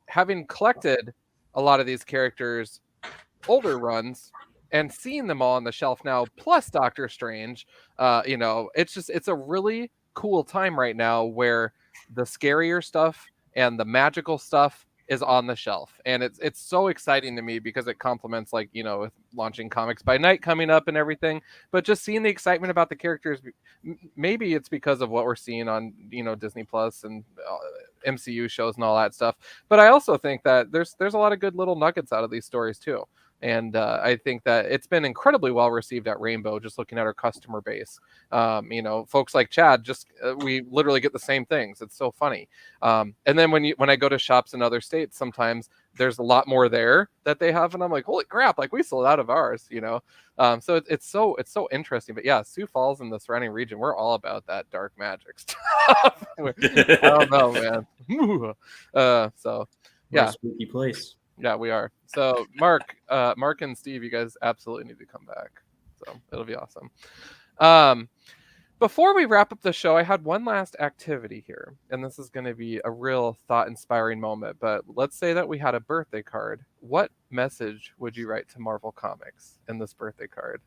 having collected a lot of these characters, older runs, and seeing them all on the shelf now, plus Doctor Strange, it's a really cool time right now where the scarier stuff and the magical stuff is on the shelf, and it's so exciting to me because it complements with launching Comics by Night coming up and everything. But just seeing the excitement about the characters, maybe it's because of what we're seeing on Disney Plus and MCU shows and all that stuff. But I also think that there's a lot of good little nuggets out of these stories too. And I think that it's been incredibly well received at Rainbow, just looking at our customer base. Folks like Chad, just we literally get the same things. It's so funny. And then when I go to shops in other states, sometimes there's a lot more there that they have, and I'm like, holy crap, like we sold out of ours, So it's so interesting. But yeah, Sioux Falls and the surrounding region, we're all about that dark magic stuff. I don't know, man. So What yeah. a spooky place. Yeah, we are. So Mark and Steve, you guys absolutely need to come back. So it'll be awesome. Before we wrap up the show, I had one last activity here, and this is going to be a real thought-inspiring moment. But let's say that we had a birthday card. What message would you write to Marvel Comics in this birthday card?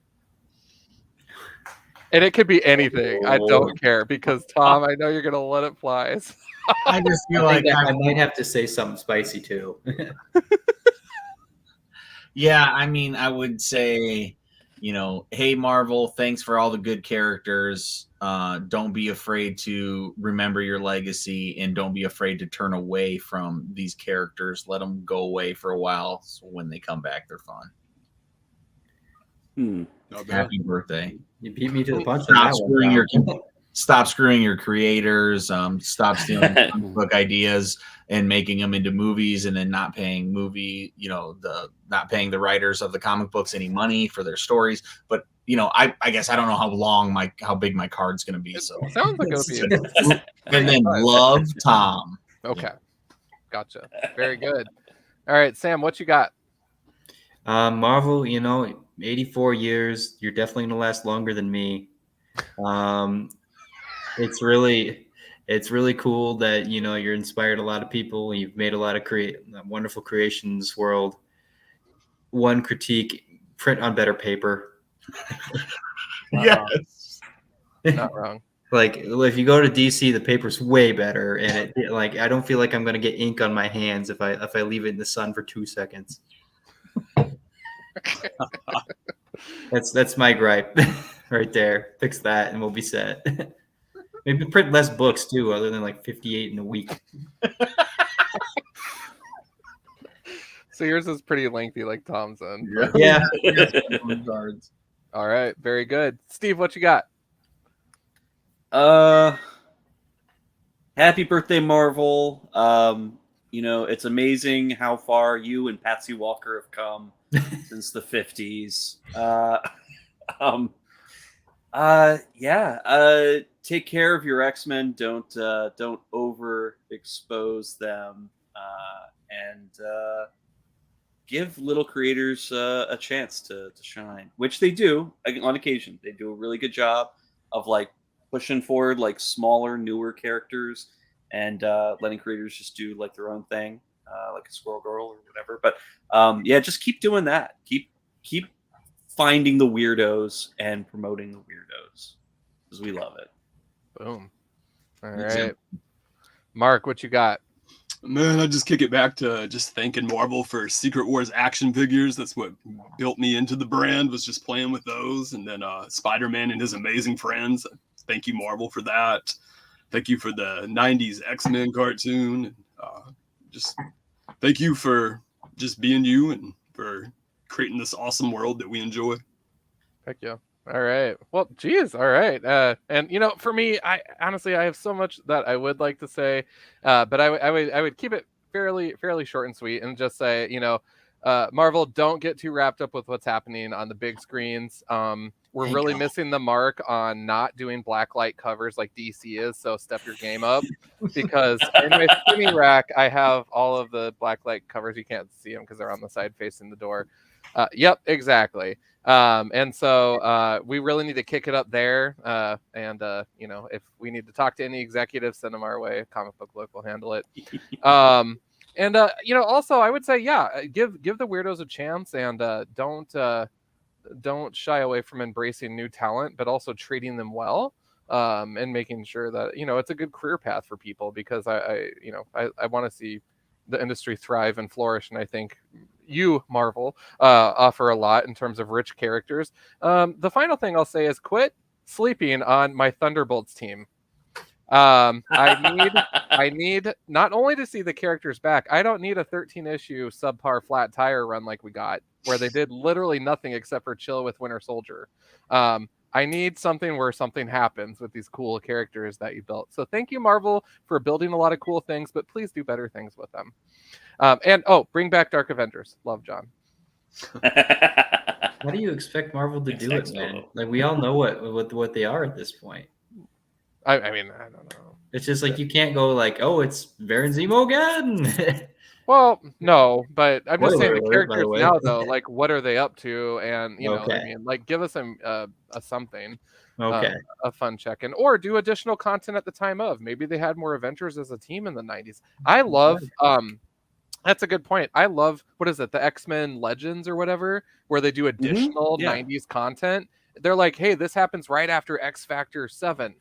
And it could be anything. I don't care, because Tom, I know you're going to let it fly. I just feel I like think I might have to say something spicy too. Yeah, I mean, I would say, hey, Marvel, thanks for all the good characters. Don't be afraid to remember your legacy, and don't be afraid to turn away from these characters. Let them go away for a while, so when they come back, they're fun. Not bad. Happy birthday. You beat me to the punch. on that one, Stop screwing your creators. Stop stealing comic book ideas and making them into movies, and then not paying not paying the writers of the comic books any money for their stories. But I guess I don't know how big my card's going to be. So It sounds like it'll be. and then love Tom. Okay, gotcha. Very good. All right, Sam, what you got? Marvel, 84 years. You're definitely gonna last longer than me. It's really cool that you're inspired a lot of people. You've made a lot of wonderful creations in this world. One critique: print on better paper. Yes. Not wrong. Like, if you go to DC, the paper's way better, and I don't feel like I'm gonna get ink on my hands if I leave it in the sun for 2 seconds. That's my gripe right there. Fix that, and we'll be set. Maybe print less books too, other than like 58 in a week. So yours is pretty lengthy, like Tom's in. Yeah. All right, very good. Steve, what you got? Happy birthday, Marvel. It's amazing how far you and Patsy Walker have come since the 50s. Take care of your X-Men. Don't overexpose them, and give little creators a chance to shine, which they do on occasion. They do a really good job of pushing forward smaller, newer characters, and letting creators just do their own thing, like a Squirrel Girl or whatever. But just keep doing that. Keep finding the weirdos and promoting the weirdos, because we love it. Boom. All right. Mark, what you got? Man, I just kick it back to just thanking Marvel for Secret Wars action figures. That's what built me into the brand, was just playing with those. And then Spider-Man and his amazing friends. Thank you, Marvel, for that. Thank you for the 90s X-Men cartoon. Just thank you for just being you and for creating this awesome world that we enjoy. Heck yeah. All right. Well, geez. All right. And for me, I honestly have so much that I would like to say, but I would keep it fairly short and sweet, and just say, Marvel, don't get too wrapped up with what's happening on the big screens. We're really missing the mark on not doing blacklight covers like DC is. So step your game up, because in my spinning rack, I have all of the blacklight covers. You can't see them because they're on the side facing the door. Yep, exactly. And so we really need to kick it up there. And if we need to talk to any executives, send them our way. Comic Book Look will handle it. And also I would say, give the weirdos a chance, and don't shy away from embracing new talent, but also treating them well, and making sure that it's a good career path for people, because I want to see the industry thrive and flourish, and I think you, Marvel, offer a lot in terms of rich characters. The final thing I'll say is quit sleeping on my Thunderbolts team. I need not only to see the characters back. I don't need a 13-issue subpar flat tire run like we got. where they did literally nothing except for chill with Winter Soldier. I need something where something happens with these cool characters that you built. So thank you, Marvel, for building a lot of cool things, but please do better things with them. And bring back Dark Avengers. Love, John. How do you expect Marvel to do it, man? Like, we all know what they are at this point. I mean, I don't know. It's just like you can't go like, oh, it's Baron Zemo again. Well, no, but I'm just saying the Spoiler alert, by the characters way. now, though, like, what are they up to? And, you know, what I Okay. mean, like, give us a something, Okay. a fun check-in, or do additional content at the time of. Maybe they had more Avengers as a team in the 90s. I love, that's a good point. I love, what is it, the X-Men Legends or whatever, where they do additional yeah. 90s content. They're like, hey, this happens right after X Factor 7.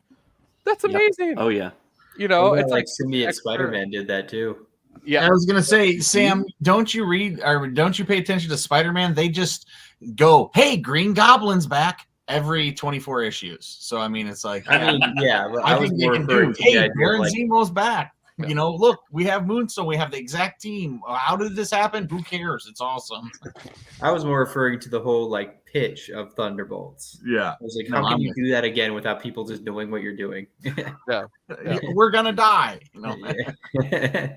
That's Yep. amazing. Oh yeah. You know, Well, it's like Symbiote extra- Spider-Man did that too. Yeah. I was gonna say, Sam, don't you read or don't you pay attention to Spider-Man? They just go, "Hey, Green Goblin's back" every 24 issues. So I mean, it's like, I mean, yeah, but I was think they more can referring do. to the Hey, idea of, Baron like, Zemo's back. Yeah. You know, look, we have Moonstone. We have the exact team. How did this happen? Who cares? It's awesome. I was more referring to the whole like pitch of Thunderbolts. Yeah, I was like, No, how can I'm you with do that again without people just knowing what you're doing? Yeah. we're gonna die. You know, Yeah.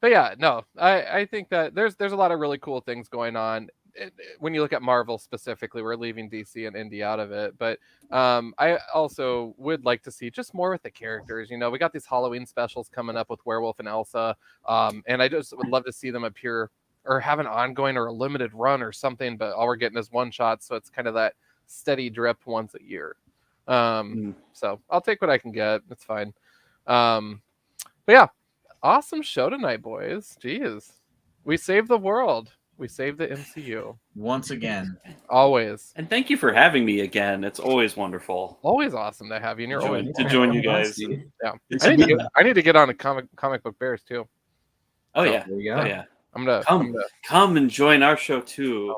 But yeah, no, I think that there's a lot of really cool things going on. When you look at Marvel specifically, we're leaving DC and Indie out of it, but I also would like to see just more with the characters. You know, we got these Halloween specials coming up with Werewolf and Elsa, and I just would love to see them appear or have an ongoing or a limited run or something. But all we're getting is one shot, so it's kind of that steady drip once a year. So I'll take what I can get. It's fine. But yeah, awesome show tonight, boys. Jeez, we saved the world. We saved the MCU. once again. Always. And thank you for having me again. It's always wonderful Always awesome to have you. And you're always to join you guys. yeah. It's I need to get on a comic book bears too. Oh yeah. There you Oh go. yeah. I'm gonna Come and join our show too.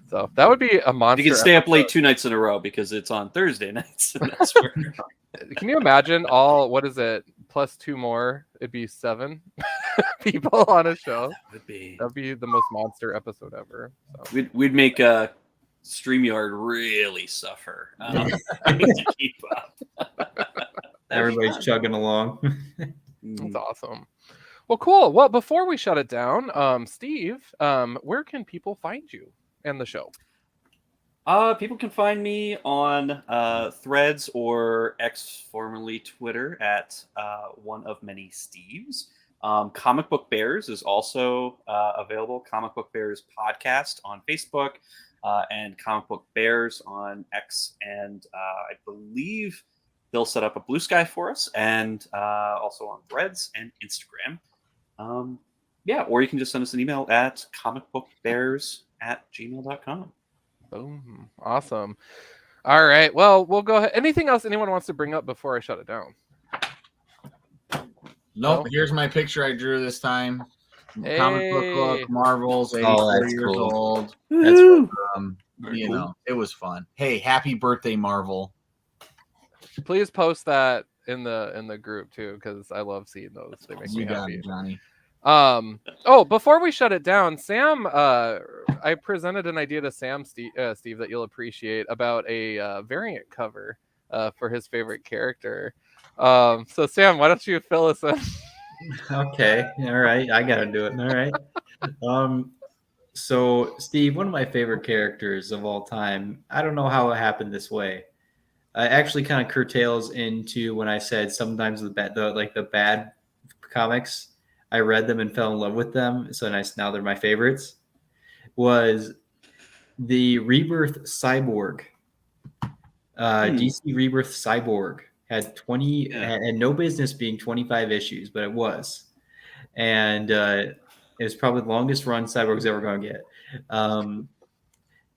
So that would be a monster. You can stay up episode. late 2 nights in a row because it's on Thursday nights. And that's where Can you imagine all? What is it? Plus 2 more. It'd be 7 people on a show. would be. That'd be the most monster episode ever. So. We'd make StreamYard really suffer to keep up. Everybody's chugging along. That's awesome. Well, cool. Well, before we shut it down, Steve, where can people find you and the show? People can find me on Threads or X, formerly Twitter, at one of many Steves. Comic Book Bears is also available. Comic Book Bears podcast on Facebook and Comic Book Bears on X. And I believe they'll set up a Blue Sky for us, and also on Threads and Instagram. Yeah, or you can just send us an email at comicbookbears@gmail.com. Boom. Awesome. All right. Well, we'll go ahead. Anything else anyone wants to bring up before I shut it down? Nope. No? Here's my picture I drew this time. Hey. Comic book, Marvel's, 84 that's years cool. old. That's cool. Very You cool. know, it was fun. Hey, happy birthday, Marvel. Please post that in the group too, because I love seeing those. They make me You got happy. it, Johnny. Before we shut it down, Sam, I presented an idea to Sam, Steve, that you'll appreciate about a variant cover for his favorite character. So Sam, why don't you fill us in? Okay. All right. I gotta do it. All right. So Steve, one of my favorite characters of all time. I don't know how it happened this way. I actually kind of curtails into when I said sometimes the bad comics, I read them and fell in love with them. So nice. Now they're my favorites. Was the Rebirth Cyborg. DC Rebirth Cyborg had 20 had no business being 25 issues, but it was. And it was probably the longest run Cyborg's ever going to get.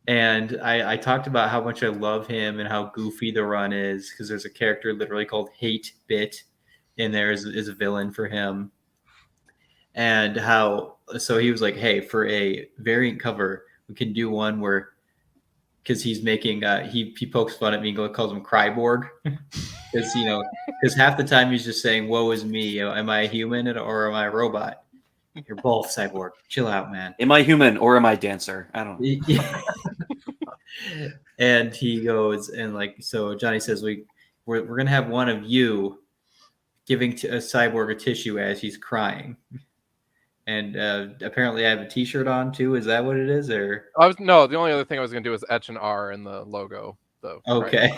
And I talked about how much I love him and how goofy the run is, because there's a character literally called Hate Bit in there is a villain for him. And how, so he was like, hey, for a variant cover, we can do one where, because he's making, he pokes fun at me and calls him Cryborg. Because half the time he's just saying, woe is me, am I a human or am I a robot? You're both, Cyborg. Chill out, man. Am I human or am I dancer? I don't know. Yeah. And he goes and like, so Johnny says we're gonna have one of you giving a Cyborg a tissue as he's crying. And apparently I have a T-shirt on too. Is that what it is? Or No, the only other thing I was gonna do was etch an R in the logo. So okay.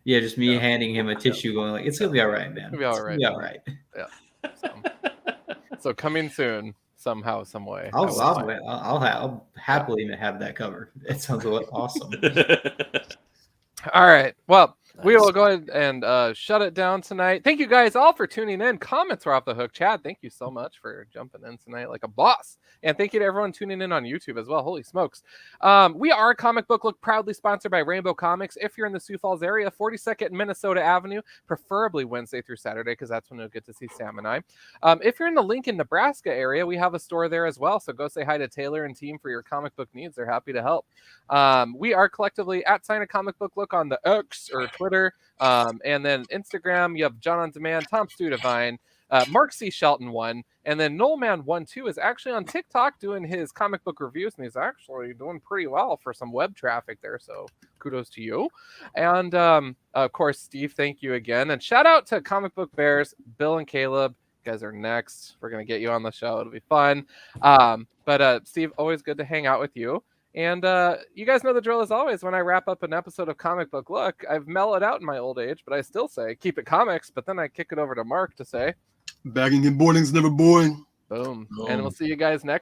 Yeah, just me handing him a tissue, going like, "It's gonna be all right, man. It'll be all right. It's gonna be all right." So coming soon, somehow, some way. I'll happily have that cover. It sounds awesome. All right. Well, we Nice. will go ahead and shut it down tonight. Thank you guys all for tuning in. Comments were off the hook. Chad, thank you so much for jumping in tonight like a boss. And thank you to everyone tuning in on YouTube as well. Holy smokes. We are Comic Book Look, proudly sponsored by Rainbow Comics. If you're in the Sioux Falls area, 42nd and Minnesota Avenue, preferably Wednesday through Saturday, because that's when you'll get to see Sam and I. If you're in the Lincoln, Nebraska area, we have a store there as well. So go say hi to Taylor and team for your comic book needs. They're happy to help. We are collectively at Sign a Comic Book Look on the X or Twitter. And then Instagram, you have John on Demand, Tom Studevine, Mark C. Shelton 1, and then Noelman12 is actually on TikTok doing his comic book reviews, and he's actually doing pretty well for some web traffic there. So kudos to you. And of course, Steve, thank you again. And shout out to Comic Book Bears, Bill and Caleb. You guys are next. We're gonna get you on the show. It'll be fun. But Steve, always good to hang out with you. And you guys know the drill as always. When I wrap up an episode of Comic Book Look, I've mellowed out in my old age, but I still say keep it comics. But then I kick it over to Mark to say, Bagging and boarding's never boring. boom. And we'll see you guys next